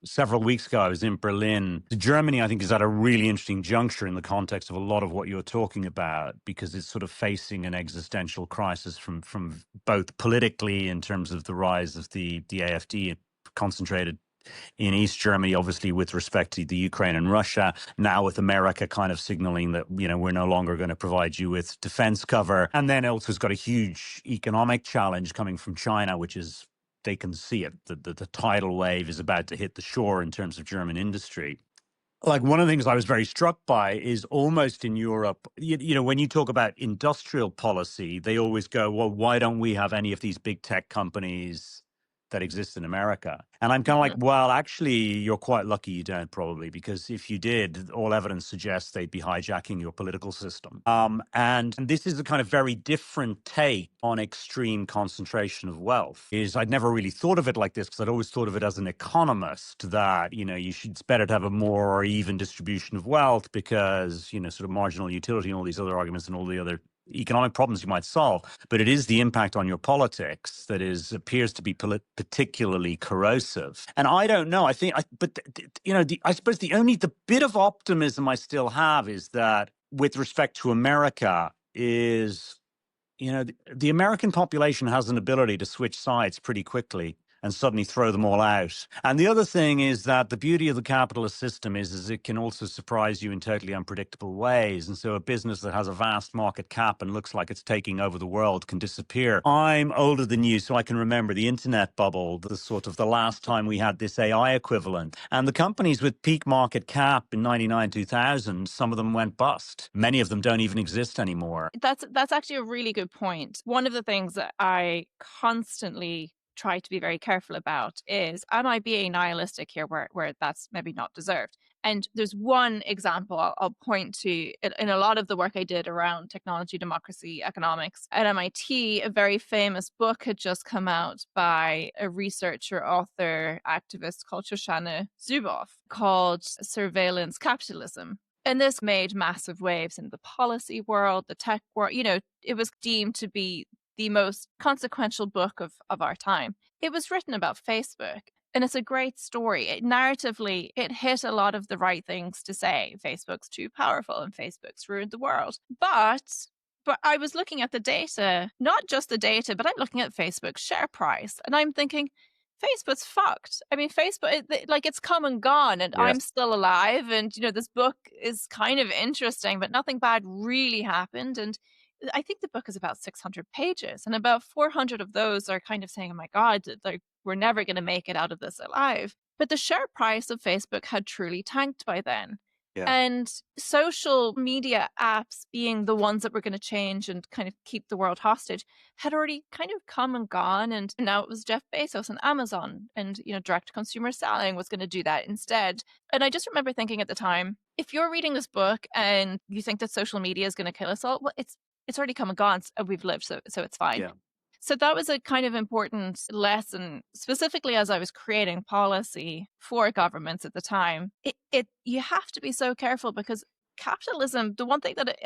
Several weeks ago, I was in Berlin. Germany, I think, is at a really interesting juncture in the context of a lot of what you're talking about, because it's sort of facing an existential crisis from both politically, in terms of the rise of the AfD concentrated in East Germany, obviously with respect to the Ukraine and Russia, now with America kind of signaling that, we're no longer going to provide you with defense cover. And then also has got a huge economic challenge coming from China, which is, they can see it. The tidal wave is about to hit the shore in terms of German industry. Like, one of the things I was very struck by is, almost in Europe, when you talk about industrial policy, they always go, well, why don't we have any of these big tech companies that exist in America? And I'm kind of like, well, actually, you're quite lucky you don't, probably, because if you did, all evidence suggests they'd be hijacking your political system. And this is a kind of very different take on extreme concentration of wealth. I'd never really thought of it like this, because I'd always thought of it as an economist, that, it's better to have a more even distribution of wealth, because, sort of marginal utility and all these other arguments and all the other economic problems you might solve, but it is the impact on your politics that appears to be particularly corrosive. And I don't know. I think, I suppose the bit of optimism I still have is that with respect to America is, the American population has an ability to switch sides pretty quickly and suddenly throw them all out. And the other thing is that the beauty of the capitalist system is it can also surprise you in totally unpredictable ways. And so a business that has a vast market cap and looks like it's taking over the world can disappear. I'm older than you, so I can remember the internet bubble, the last time we had this AI equivalent. And the companies with peak market cap in 99, 2000, some of them went bust. Many of them don't even exist anymore. That's actually a really good point. One of the things that I constantly try to be very careful about is, am I being nihilistic here where that's maybe not deserved? And there's one example I'll point to in a lot of the work I did around technology, democracy, economics at MIT. A very famous book had just come out by a researcher, author, activist called Shoshana Zuboff called Surveillance Capitalism. And this made massive waves in the policy world, the tech world. It was deemed to be the most consequential book of our time. It was written about Facebook, and it's a great story. Narratively, it hit a lot of the right things to say. Facebook's too powerful and Facebook's ruined the world. But I was looking at the data, not just the data, but I'm looking at Facebook's share price, and I'm thinking, Facebook's fucked. I mean, Facebook, it's come and gone, and I'm still alive. And, this book is kind of interesting, but nothing bad really happened. And I think the book is about 600 pages, and about 400 of those are kind of saying, oh my God, we're never going to make it out of this alive. But the share price of Facebook had truly tanked by then. Yeah. And social media apps, being the ones that were going to change and kind of keep the world hostage, had already kind of come and gone. And now it was Jeff Bezos and Amazon, and direct consumer selling was going to do that instead. And I just remember thinking at the time, if you're reading this book and you think that social media is going to kill us all, well, it's already come and gone. We've lived, so it's fine. Yeah. So that was a kind of important lesson, specifically as I was creating policy for governments at the time. You have to be so careful, because capitalism, the one thing that,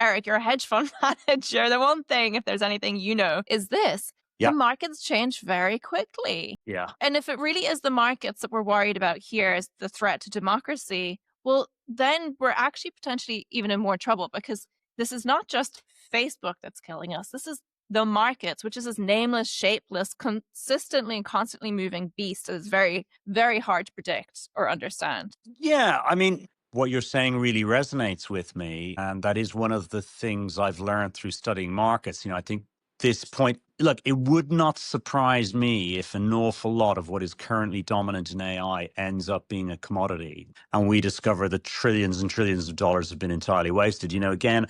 Eric, you're a hedge fund manager. The one thing, if there's anything is this. Yeah. The markets change very quickly. Yeah. And if it really is the markets that we're worried about here as the threat to democracy, well, then we're actually potentially even in more trouble, because this is not just Facebook that's killing us. This is the markets, which is this nameless, shapeless, consistently and constantly moving beast that is very, very hard to predict or understand. Yeah, what you're saying really resonates with me. And that is one of the things I've learned through studying markets. I think this point, look, it would not surprise me if an awful lot of what is currently dominant in AI ends up being a commodity, and we discover that trillions and trillions of dollars have been entirely wasted. Again,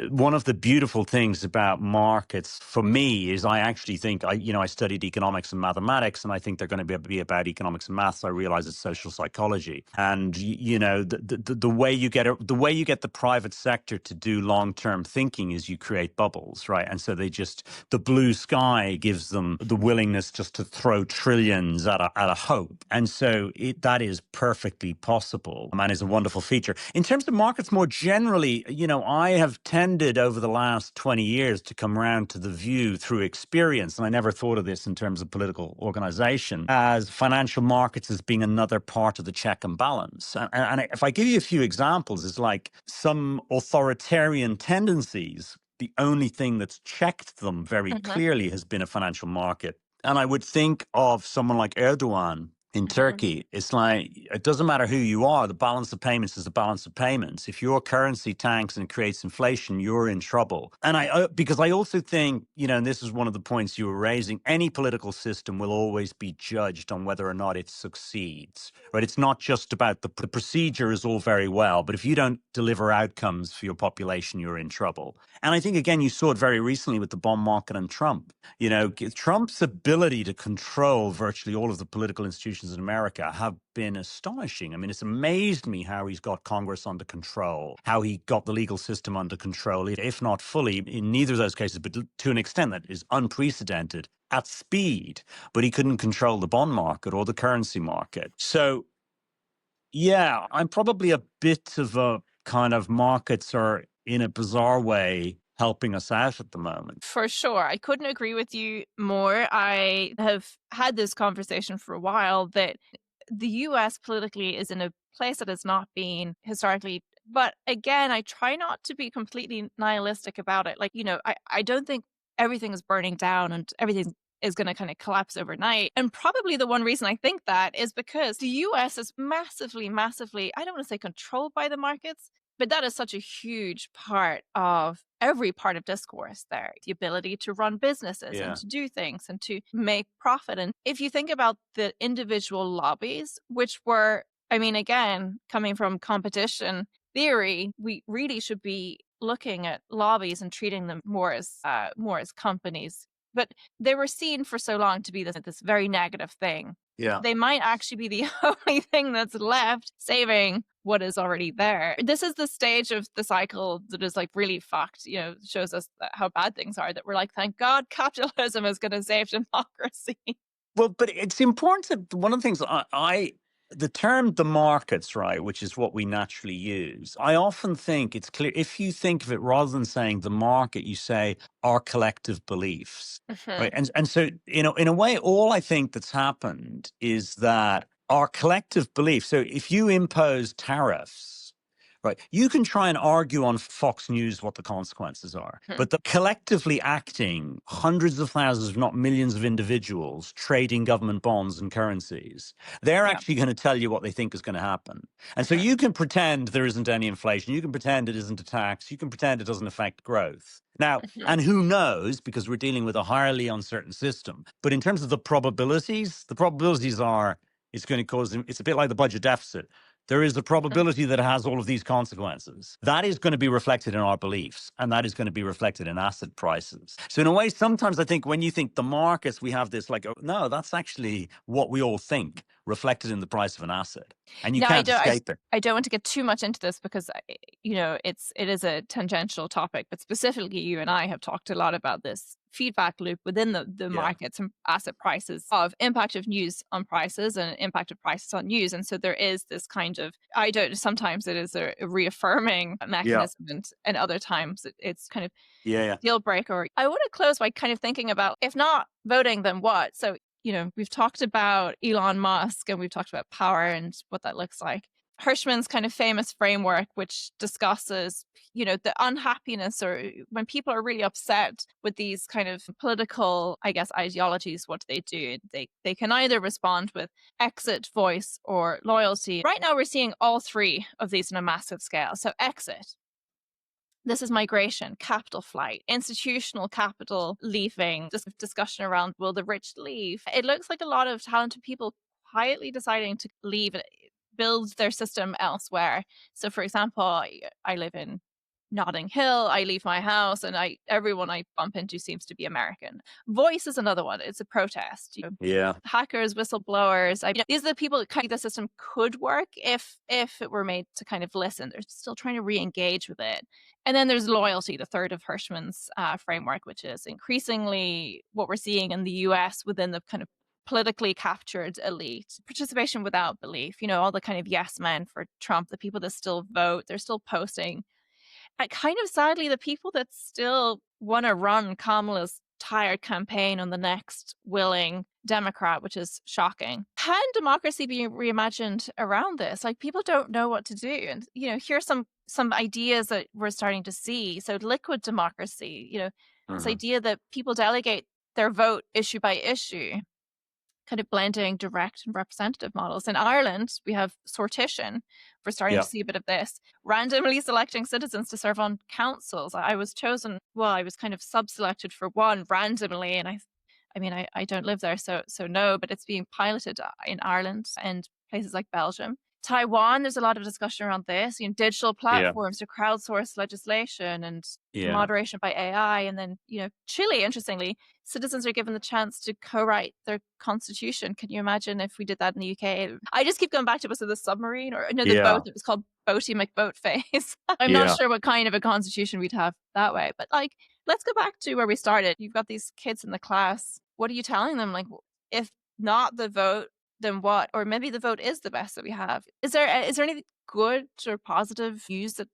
one of the beautiful things about markets for me is I actually think I studied economics and mathematics, and I think they're going to be about economics and maths. I realize it's social psychology, and the way you get the private sector to do long-term thinking is you create bubbles, right? And so the blue sky gives them the willingness just to throw trillions at a hope. And so that is perfectly possible and is a wonderful feature. In terms of markets more generally, I have tended over the last 20 years to come around to the view through experience, and I never thought of this in terms of political organization, as financial markets as being another part of the check and balance. And if I give you a few examples, it's like some authoritarian tendencies, the only thing that's checked them very clearly has been a financial market. And I would think of someone like Erdogan in Turkey. It's like, it doesn't matter who you are, the balance of payments is the balance of payments. If your currency tanks and creates inflation, you're in trouble. And because I also think, and this is one of the points you were raising, any political system will always be judged on whether or not it succeeds, right? It's not just about the procedure is all very well, but if you don't deliver outcomes for your population, you're in trouble. And I think, again, you saw it very recently with the bond market and Trump. Trump's ability to control virtually all of the political institutions in America have been astonishing. It's amazed me how he's got Congress under control, how he got the legal system under control, if not fully, in neither of those cases, but to an extent that is unprecedented at speed. But he couldn't control the bond market or the currency market. So, yeah, I'm probably a bit of a kind of markets are, in a bizarre way, helping us out at the moment. For sure. I couldn't agree with you more. I have had this conversation for a while that the US politically is in a place that has not been historically. But again, I try not to be completely nihilistic about it. Like, I don't think everything is burning down and everything is going to kind of collapse overnight. And probably the one reason I think that is because the US is massively, massively, I don't want to say controlled by the markets, but that is such a huge part of every part of discourse there. The ability to run businesses Yeah. and to do things and to make profit. And if you think about the individual lobbies, which were, again, coming from competition theory, we really should be looking at lobbies and treating them more as companies. But they were seen for so long to be this very negative thing. Yeah. They might actually be the only thing that's left saving what is already there. This is the stage of the cycle that is like really fucked, shows us how bad things are, that we're like, thank God capitalism is going to save democracy. Well, but it's important. One of the things the term the markets, right, which is what we naturally use, I often think it's clear. If you think of it rather than saying the market, you say our collective beliefs, right? And so, in a way, all I think that's happened is that our collective belief. So if you impose tariffs, right, you can try and argue on Fox News what the consequences are, but the collectively acting hundreds of thousands, if not millions of individuals trading government bonds and currencies, they're actually going to tell you what they think is going to happen. And so you can pretend there isn't any inflation. You can pretend it isn't a tax. You can pretend it doesn't affect growth. Now, and who knows, because we're dealing with a highly uncertain system. But in terms of the probabilities are it's going to cause, it's a bit like the budget deficit. There is a probability that it has all of these consequences. That is going to be reflected in our beliefs, and that is going to be reflected in asset prices. So in a way, sometimes I think when you think the markets, we have this like, oh, no, that's actually what we all think reflected in the price of an asset. And you can't escape it. I don't want to get too much into this because, it is a tangential topic, but specifically you and I have talked a lot about this feedback loop within the markets and asset prices of impact of news on prices and impact of prices on news. And so there is this kind of, sometimes it is a reaffirming mechanism and other times it's kind of deal breaker. I want to close by kind of thinking about, if not voting, then what? So, we've talked about Elon Musk and we've talked about power and what that looks like. Hirschman's kind of famous framework, which discusses, the unhappiness or when people are really upset with these kind of political, ideologies, what do? They can either respond with exit, voice, or loyalty. Right now, we're seeing all three of these on a massive scale. So exit. This is migration, capital flight, institutional capital leaving, this discussion around will the rich leave? It looks like a lot of talented people quietly deciding to leave, build their system elsewhere. So for example, I live in Notting Hill, I leave my house and everyone I bump into seems to be American. Voice is another one. It's a protest. Hackers, whistleblowers. These are the people that kind of the system could work if it were made to kind of listen. They're still trying to re-engage with it. And then there's loyalty, the third of Hirschman's framework, which is increasingly what we're seeing in the US within the kind of politically captured elite. Participation without belief, all the kind of yes men for Trump, the people that still vote, they're still posting. And kind of sadly, the people that still want to run Kamala's tired campaign on the next willing Democrat, which is shocking. Can democracy be reimagined around this? Like, people don't know what to do. And, here's some ideas that we're starting to see. So liquid democracy, this idea that people delegate their vote issue by issue, kind of blending direct and representative models. In Ireland, we have sortition. We're starting to see a bit of this. Randomly selecting citizens to serve on councils. I was chosen, I was kind of sub-selected for one randomly, and I don't live there, so no, but it's being piloted in Ireland and places like Belgium. Taiwan, there's a lot of discussion around this, digital platforms to crowdsource legislation and moderation by AI. And then, Chile, interestingly, citizens are given the chance to co-write their constitution. Can you imagine if we did that in the UK? I just keep going back to the submarine or the boat that was called Boaty McBoatface. I'm not sure what kind of a constitution we'd have that way. But let's go back to where we started. You've got these kids in the class. What are you telling them? Like, if not the vote, then what? Or maybe the vote is the best that we have. Is there any good or positive views that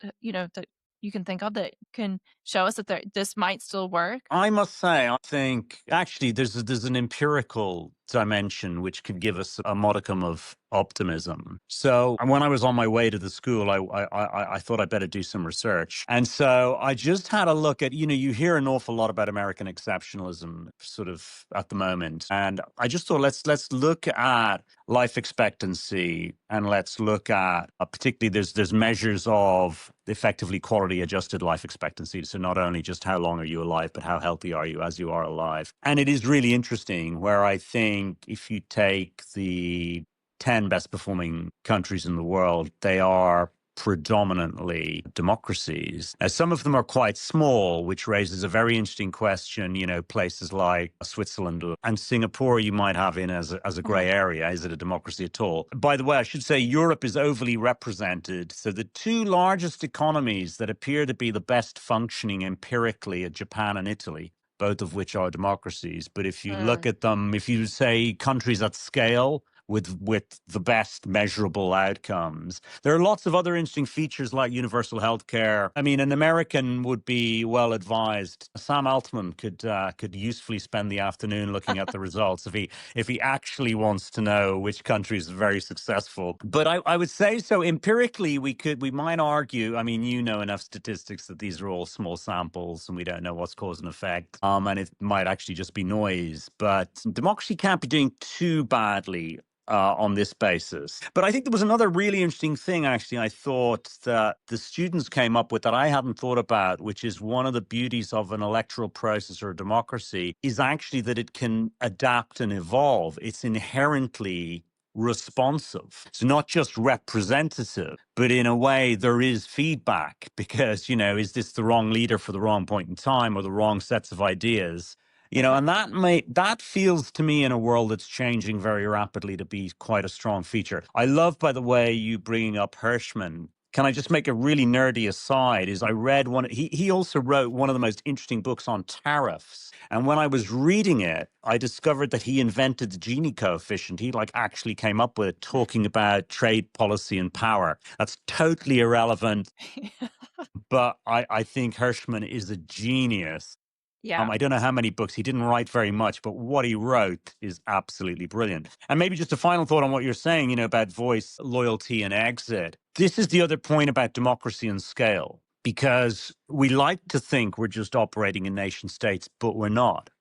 you can think of that can show us that this might still work? I must say, I think actually there's an empirical dimension which could give us a modicum of optimism. So when I was on my way to the school, I thought I better do some research, and so I just had a look at, you hear an awful lot about American exceptionalism sort of at the moment, and I just thought let's look at life expectancy, and let's look at particularly there's measures of effectively quality adjusted life expectancy. So not only just how long are you alive, but how healthy are you as you are alive. And it is really interesting where I think if you take the 10 best performing countries in the world, they are predominantly democracies. Now, some of them are quite small, which raises a very interesting question. Places like Switzerland and Singapore, you might have in as a gray area. Is it a democracy at all? By the way, I should say Europe is overly represented. So the two largest economies that appear to be the best functioning empirically are Japan and Italy, both of which are democracies. But if you look at them, if you say countries at scale, with the best measurable outcomes. There are lots of other interesting features like universal health care. I mean, an American would be well advised. Sam Altman could usefully spend the afternoon looking at the results if he actually wants to know which country is very successful. But I would say so empirically we might argue. I mean, enough statistics that these are all small samples and we don't know what's cause and effect. And it might actually just be noise. But democracy can't be doing too badly on this basis. But I think there was another really interesting thing, actually, I thought that the students came up with that I hadn't thought about, which is one of the beauties of an electoral process or democracy is actually that it can adapt and evolve. It's inherently responsive. It's not just representative, but in a way there is feedback because, is this the wrong leader for the wrong point in time or the wrong sets of ideas? And that feels to me in a world that's changing very rapidly to be quite a strong feature. I love, by the way, you bringing up Hirschman. Can I just make a really nerdy aside? Is I read he also wrote one of the most interesting books on tariffs. And when I was reading it, I discovered that he invented the Gini coefficient. He actually came up with it, talking about trade policy and power. That's totally irrelevant. But I think Hirschman is a genius. Yeah. I don't know how many books. He didn't write very much, but what he wrote is absolutely brilliant. And maybe just a final thought on what you're saying, about voice, loyalty, and exit. This is the other point about democracy and scale, because we like to think we're just operating in nation states, but we're not.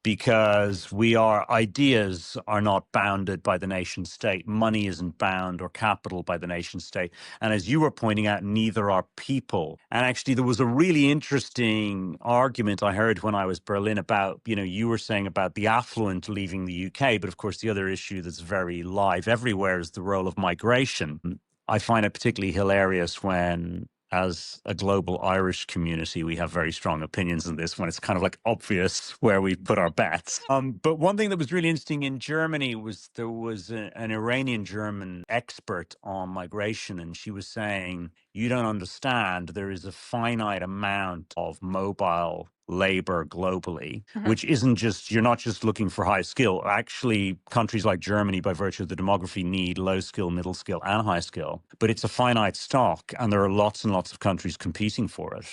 Because ideas are not bounded by the nation state. Money isn't bound or capital by the nation state. And as you were pointing out, neither are people. And actually, there was a really interesting argument I heard when I was Berlin about, you were saying about the affluent leaving the UK. But of course, the other issue that's very live everywhere is the role of migration. I find it particularly hilarious when, as a global Irish community, we have very strong opinions on this when it's kind of obvious where we put our bets. But one thing that was really interesting in Germany was there was an Iranian-German expert on migration, and she was saying, you don't understand, there is a finite amount of mobile labor globally, which isn't just, you're not just looking for high skill. Actually, countries like Germany, by virtue of the demography, need low skill, middle skill, and high skill. But it's a finite stock, and there are lots and lots of countries competing for it.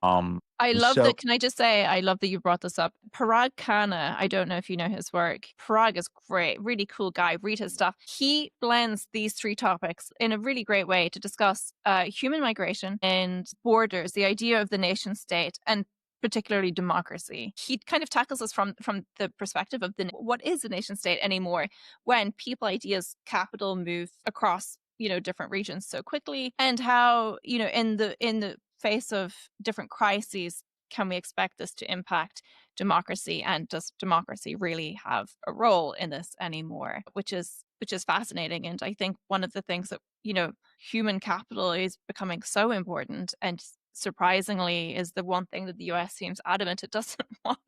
I love that. Can I just say, I love that you brought this up. Parag Khanna, I don't know if you know his work. Parag is great, really cool guy. Read his stuff. He blends these three topics in a really great way to discuss human migration and borders, the idea of the nation state, and particularly democracy. He kind of tackles us from the perspective of what is a nation state anymore when people, ideas, capital move across different regions so quickly, and how in the face of different crises, can we expect this to impact democracy, and does democracy really have a role in this anymore, which is fascinating. And I think one of the things that human capital is becoming so important, and surprisingly is the one thing that the US seems adamant it doesn't want.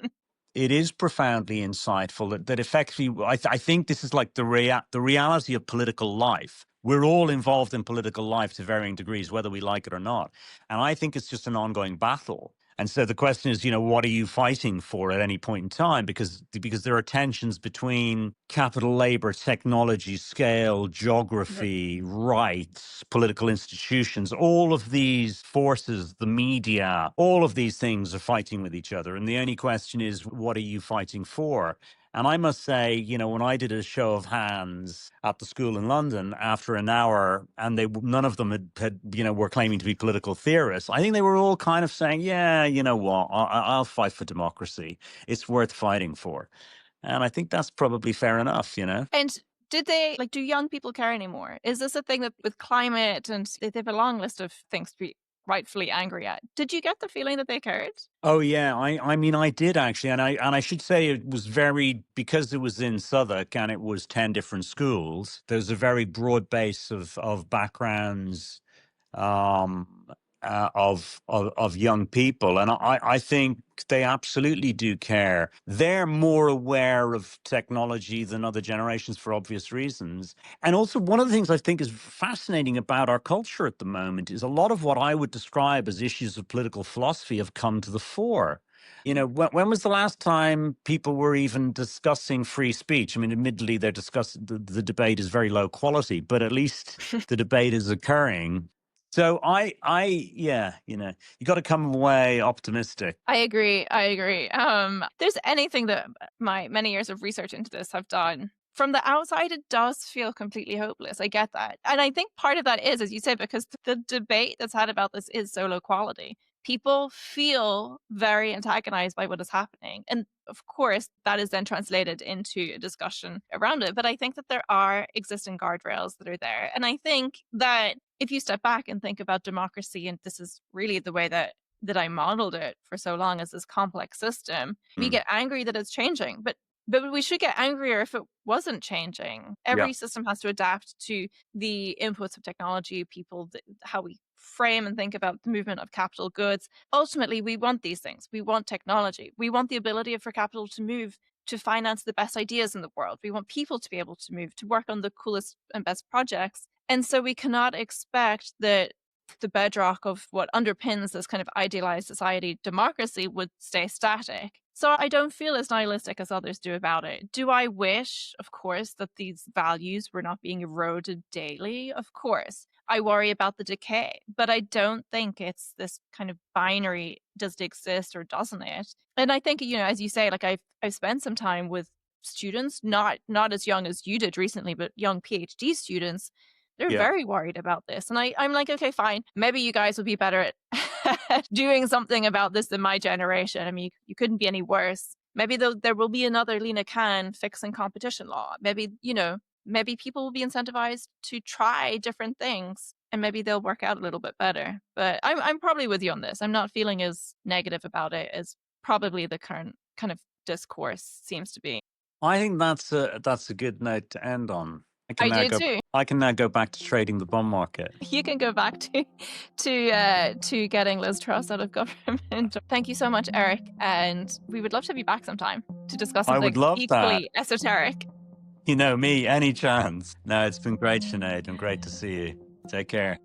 It is profoundly insightful that effectively, I think this is like the reality of political life. We're all involved in political life to varying degrees, whether we like it or not. And I think it's just an ongoing battle. And so the question is, what are you fighting for at any point in time? Because there are tensions between capital, labor, technology, scale, geography, rights, political institutions. All of these forces, the media, all of these things are fighting with each other. And the only question is, what are you fighting for? And I must say, when I did a show of hands at the school in London after an hour, and none of them had were claiming to be political theorists, I think they were all kind of saying, yeah, you know what, I'll fight for democracy. It's worth fighting for. And I think that's probably fair enough, And did they, do young people care anymore? Is this a thing that with climate, and they have a long list of things to be rightfully angry at? Did you get the feeling that they cared? Oh yeah, I mean I did actually, and I should say it was because it was in Southwark and it was 10 different schools. There's a very broad base of backgrounds, um, of young people, and I think they absolutely do care. They're more aware of technology than other generations for obvious reasons. And also, one of the things I think is fascinating about our culture at the moment is a lot of what I would describe as issues of political philosophy have come to the fore. When was the last time people were even discussing free speech? I mean, admittedly, the debate is very low quality, but at least the debate is occurring. So yeah, you got to come away optimistic. I agree. There's anything that my many years of research into this have done. From the outside, it does feel completely hopeless. I get that. And I think part of that is, as you said, because the debate that's had about this is so low quality. People feel very antagonized by what is happening. And of course, that is then translated into a discussion around it. But I think that there are existing guardrails that are there. And I think that if you step back and think about democracy, and this is really the way that I modeled it for so long as this complex system, we get angry that it's changing. But we should get angrier if it wasn't changing. Every system has to adapt to the inputs of technology, people, how we frame and think about the movement of capital goods. Ultimately, we want these things. We want technology. We want the ability for capital to move to finance the best ideas in the world. We want people to be able to move, to work on the coolest and best projects. And so we cannot expect that the bedrock of what underpins this kind of idealized society, democracy, would stay static. So I don't feel as nihilistic as others do about it. Do I wish, of course, that these values were not being eroded daily? Of course. I worry about the decay, but I don't think it's this kind of binary, does it exist or doesn't it? And I think, as you say, I've spent some time with students, not as young as you did recently, but young PhD students. They're very worried about this. And I'm like, okay, fine. Maybe you guys will be better at doing something about this than my generation. I mean, you couldn't be any worse. Maybe there will be another Lena Khan fixing competition law. Maybe, maybe people will be incentivized to try different things, and maybe they'll work out a little bit better. But I'm probably with you on this. I'm not feeling as negative about it as probably the current kind of discourse seems to be. I think that's a good note to end on. I do too. I can now go back to trading the bond market. You can go back to getting Liz Truss out of government. Thank you so much, Eric, and we would love to have you back sometime to discuss something equally esoteric. You know me, any chance. No, it's been great, Sinead, and great to see you. Take care.